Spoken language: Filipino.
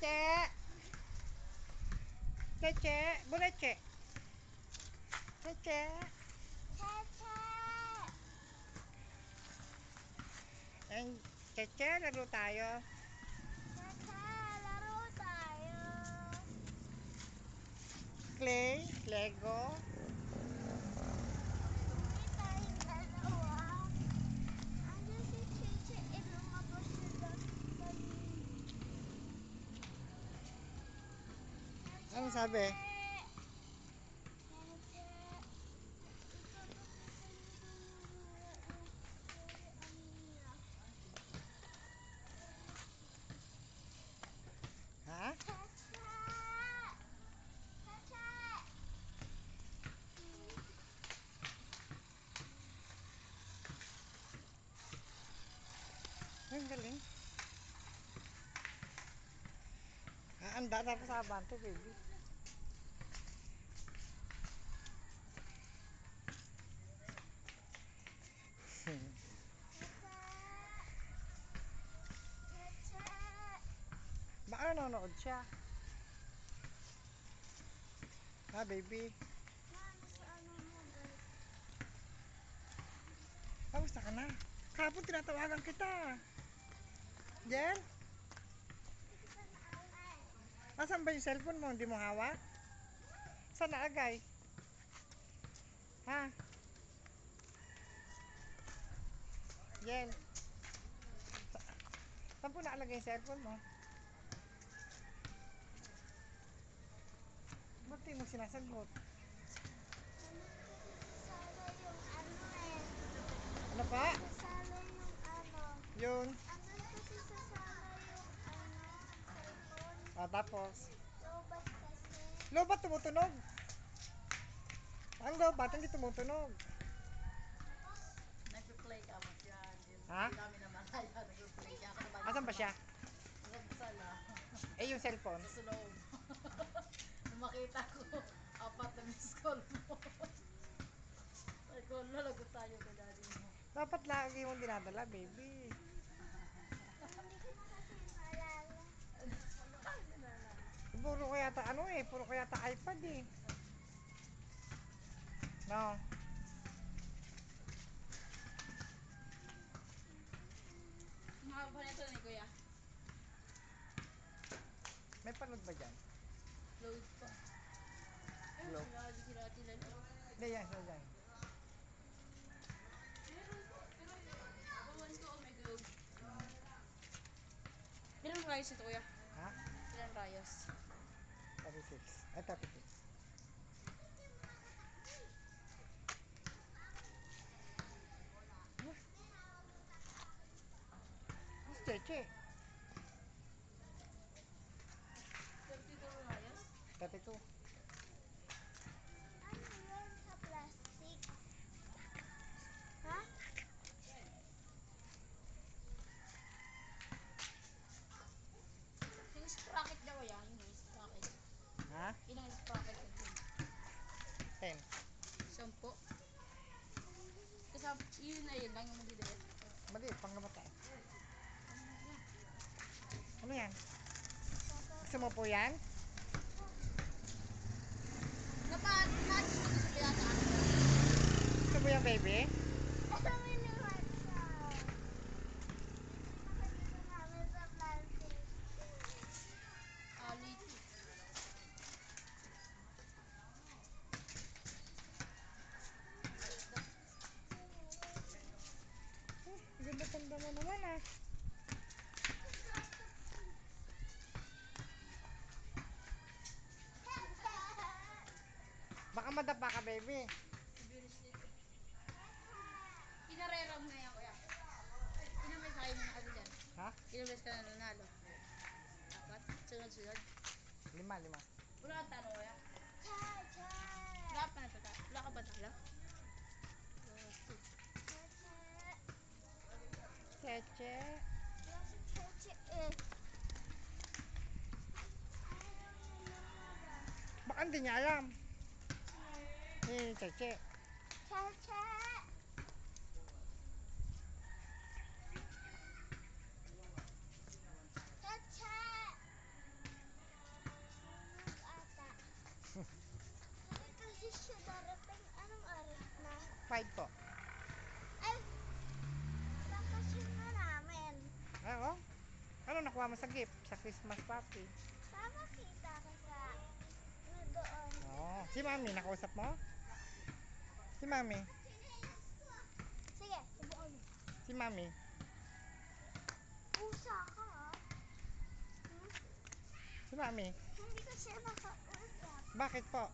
Cheche. Cheche. Buleche. Cheche. And Cheche, laro tayo. Clay, Lego. Ano sabi? Ha? Ang galing. Anda na pa sa abante, baby. Baka nanonood siya. Ha, baby? Kamusta ka na? Kahapon tinatawagan kita. Jen? Nasaan ba yung cellphone mo? Hindi mo hawak? Saan naagay? Ha? Jen? Saan po naalagay yung cellphone mo? Ba't di mo sinasagot? Ano pa? Sasalo yung ano. Yun. Ano kasi sasalo yung cellphone. Tapos? Lobat kasi. Lobat tumutunog. Ang lobat hindi tumutunog. Nag-play ka mo siya. Ha? Hindi namin naman kaya nag-play siya. Asan ba siya? Sala. Eh, yung cellphone. Sa loob. Nung makita ko, 4 na miss call mo. Ay ko, lalagot tayo kay daddy mo. Dapat lagi mong dinadala, baby. Hindi ko na kasi maalala. Puro ko yata puro ko yata iPad eh. No. Mahaba na ito ni kuya. May panood ba dyan? Load pa. Ay, Load. sila lang. Hindi, yan, sila dyan. Bawan ko, oh my God. Ilang rayos ito kuya? Ha? Ilang rayos? 36. Ay, 36. Mas cheche. 32 rayos? 32. Ano yun sa plastic? Ha? Yung sprocket daw yan, yung sprocket. Ha? Ilang sprocket yun? 10. 10. Kasama, yun na yun lang yung magdidiret. Mali, panggamata eh. Ano yan? Gusto mo po yan? Napag-match ko sa pinata. Gusto mo yan, baby? Kami naman siya. Nakadito namin sa plastic. Late. Ganda tanda mo naman ah. Baka madapa ka, baby. Inareram na yan, kuya. Ilang beses kayo na ako dyan? Ha? Ilang beses ka na nanalo? 4? Sunod-sunod? 5. Wala kang talo, kuya? Cha-cha. Wala ka pa natalo? Wala ka ba talo? Cheche. Yung si Cheche eh. Ayaw niya lumabas. Baka hindi niya alam. Cheche. Cha-cha. Cha-cha. pride po? Ay, bakasyon na namin. Ay, oh. Ano nakuha mo sa gift sa Christmas party? Tama kita ko sa doon. Oh, si Mami, nakausap mo? Si Mami. Sige, subukan mo. Si Mami. Pusa ka ah. Si Mami. Hindi ko siya nakausap. Bakit po?